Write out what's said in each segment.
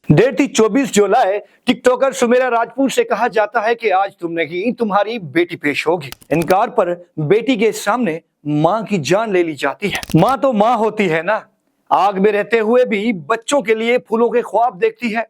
Date थी 24 जुलाई। TikToker Sumera Rajput से कहा जाता है कि आज तुम नहीं, तुम्हारी बेटी पेश होगी। इनकार पर बेटी के सामने मां की जान ले ली जाती है। मां तो मां होती है ना, आग में रहते हुए भी बच्चों के लिए फूलों के ख्वाब देखती है।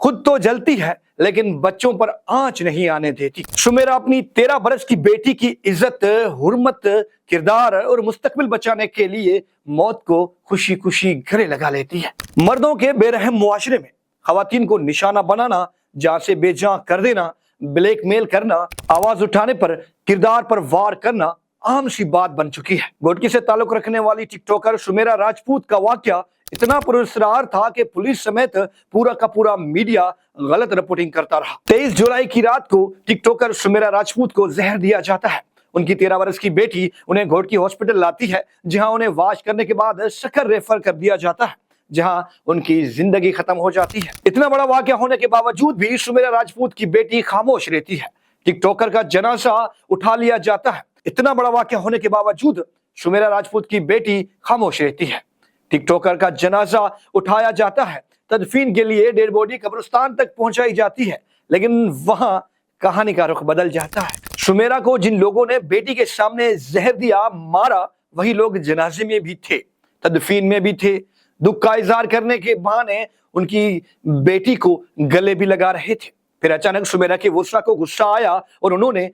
खुद तो जलती है लेकिन बच्चों पर आंच नहीं आने देती। सुमेरा अपनी 13 बरस की बेटी की इज्जत, हुर्मत, किरदार और मुस्तकबिल बचाने के लिए मौत को खुशी खुशी गले लगा लेती है। मर्दों के बेरहम मुआशरे में खवातीन को निशाना बनाना, जान से बेजान कर देना, ब्लैकमेल करना, आवाज उठाने पर, किरदार पर वार करना आम सी बात बन चुकी है। गोडकी से ताल्लुक रखने वाली टिकटॉकर सुमेरा राजपूत का वाकया इतना पुरस्कार था कि पुलिस समेत पूरा का पूरा मीडिया गलत रिपोर्टिंग करता रहा। 23 जुलाई की रात को टिकटॉकर सुमेरा राजपूत को जहर दिया जाता है। उनकी 13 बरस की बेटी उन्हें घोटकी हॉस्पिटल लाती है, जहां उन्हें वाश करने के बाद सकर रेफर कर दिया जाता है, जहां उनकी जिंदगी खत्म हो जाती है। इतना बड़ा वाकया होने के बावजूद भी सुमेरा राजपूत की बेटी खामोश रहती है। टिकटॉकर का जनाजा उठा लिया जाता है। इतना बड़ा वाकया होने के बावजूद सुमेरा राजपूत की बेटी खामोश रहती है। टिकटॉकर का जनाजा उठाया जाता है। तदफीन के लिए डेड बॉडी कब्रिस्तान तक पहुंचाई जाती है, लेकिन वहां कहानी का रुख बदल जाता है। सुमेरा को जिन लोगों ने बेटी के सामने जहर दिया, मारा, वही लोग जनाजे में भी थे, तदफीन में भी थे। दुख का इजहार करने के बहाने उनकी बेटी को गले भी लगा रहे थे। फिर अचानक सुमेरा के वुसरा को गुस्सा आया और उन्होंने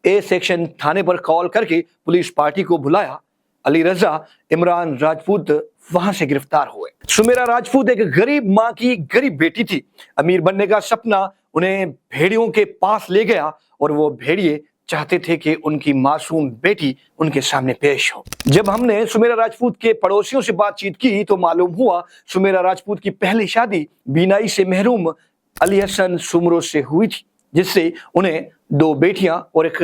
ए सेक्शन थाने पर कॉल करके पुलिस पार्टी को बुलाया। अली रजा, इमरान राजपूत वहां से गिरफ्तार हुए। सुमेरा राजपूत एक गरीब मां की गरीब बेटी थी। अमीर बनने का सपना उन्हें भेड़ियों के पास ले गया और वो भेड़िए चाहते थे कि उनकी मासूम बेटी उनके सामने पेश हो। जब हमने सुमेरा राजपूत के पड़ोसियों से बातचीत की तो मालूम हुआ सुमेरा राजपूत की पहली शादी बीनाई से महरूम अली हसन सुमरो से हुई थी, जिससे उन्हें 2 बेटियां और एक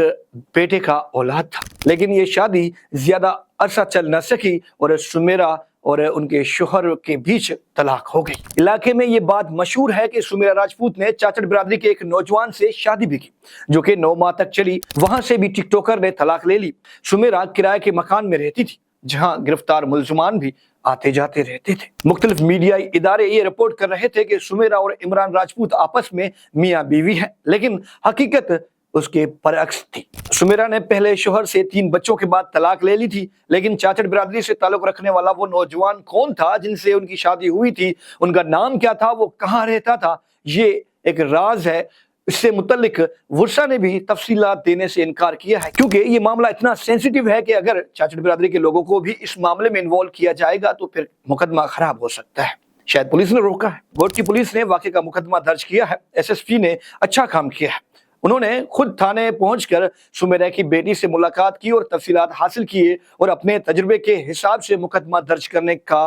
बेटे का औलाद था। लेकिन ये शादी ज्यादा अरसा चल न सकी और सुमेरा और उनके शोहर के बीच तलाक हो गई। इलाके में ये बात मशहूर है कि सुमेरा राजपूत ने चाचड़ बिरादरी के एक नौजवान से शादी भी की, जो कि 9 माह तक चली। वहां से भी टिकटॉकर ने तलाक ले ली। सुमेरा किराए के मकान में रहती थी, जहां गिरफ्तार मुलजमान भी आते जाते रहते थे। मुख्तलिफ मीडियाई इदारे ये रिपोर्ट कर रहे थे कि सुमेरा और इमरान राजपूत आपस में मियाँ बीवी हैं, लेकिन हकीकत उसके बरअक्स थी। सुमेरा ने पहले शोहर से 3 बच्चों के बाद तलाक ले ली थी, लेकिन चाचड़ बिरादरी से ताल्लुक रखने वाला वो नौजवान कौन था जिनसे उनकी शादी हुई थी, उनका नाम क्या था, वो कहाँ रहता था, ये एक राज है। इससे मुतल्लिक वुरसा ने भी तफसीलात देने से इनकार किया है, क्योंकि ये मामला इतना सेंसिटिव है कि अगर चाचड़ बिरादरी के लोगों को भी इस मामले में इन्वॉल्व किया जाएगा तो फिर मुकदमा खराब हो सकता है। शायद पुलिस ने रोका है। गोडकी पुलिस ने वाकये का मुकदमा दर्ज किया है। एसएसपी ने अच्छा काम किया है। उन्होंने खुद थाने पहुंचकर सुमेरा की बेटी से मुलाकात की और तफसीलात हासिल किए और अपने तजुर्बे के हिसाब से मुकदमा दर्ज करने का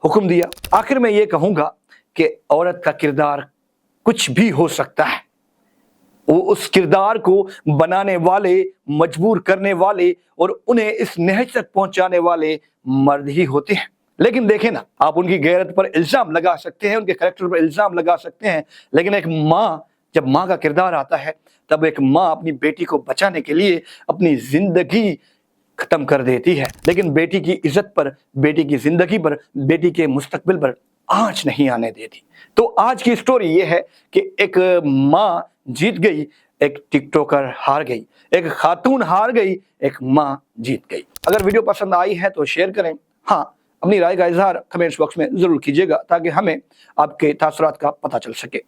हुक्म दिया। आखिर में ये कहूंगा कि औरत का किरदार कुछ भी हो सकता है। वो उस किरदार को बनाने वाले, मजबूर करने वाले और उन्हें इस नहज तक पहुंचाने वाले मर्द ही होते हैं। लेकिन देखें ना, आप उनकी गैरत पर इल्जाम लगा सकते हैं, उनके करैक्टर पर इल्जाम लगा सकते हैं, लेकिन एक माँ, जब माँ का किरदार आता है, तब एक माँ अपनी बेटी को बचाने के लिए अपनी जिंदगी खत्म कर देती है, लेकिन बेटी की इज्जत पर, बेटी की जिंदगी पर, बेटी के मुस्तकबिल पर आंच नहीं आने देती। तो आज की स्टोरी ये है कि एक माँ जीत गई, एक टिकटॉकर हार गई, एक खातून हार गई, एक माँ जीत गई। अगर वीडियो पसंद आई है तो शेयर करें। हाँ, अपनी राय का इजहार कमेंट्स बॉक्स में जरूर कीजिएगा ताकि हमें आपके तासुरात का पता चल सके।